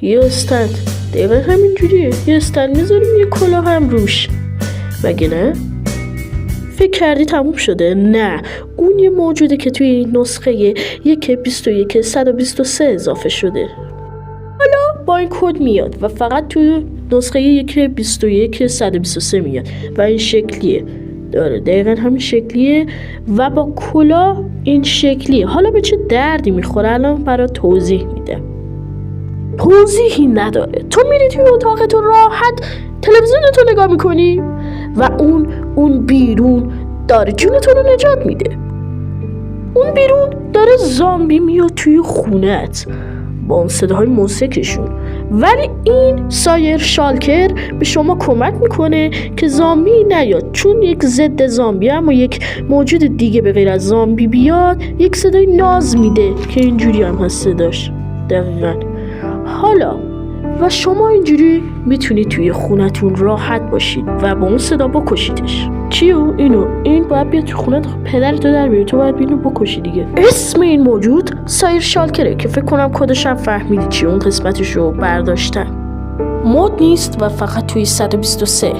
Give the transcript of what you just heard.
یه استند. دقیقا همین جوریه. یه استند میذاریم، یه کلاه هم روش. مگه نه؟ فکر کردی تموم شده؟ نه، اون یه موجوده که توی این نسخه 1.21.123 اضافه شده. حالا با این کد میاد و فقط توی نسخه 1.21.123 میاد و این شکلیه. داره دقیقا همین شکلیه و با کلاه این شکلیه. حالا به چه دردی میخوره الان برای توضیح میده. توضیحی نداره. تو میری توی اتاقتون راحت تلویزیونتو نگاه میکنی و اون بیرون داره جونتون رو نجات میده. اون بیرون داره زامبی میاد توی خونت با اون صداهای موسیقیشون، ولی این سایر شالکر به شما کمک میکنه که زامبی نیاد، چون یک ضد زامبی اما یک موجود دیگه به غیر از زامبی بیاد یک صدای ناز میده که اینجوری هم هست صداش. دقیقاً. حالا و شما اینجوری میتونید توی خونتون راحت باشید و با اون صدا بکشیدش. چیو؟ این باید بیاد توی خونت پدرتو در بیاره، تو باید اینو بکشی دیگه. اسم این موجود سایر شالکره که فکر کنم کدش هم فهمیدی چی، اون قسمتشو برداشتن. مود نیست و فقط توی 123.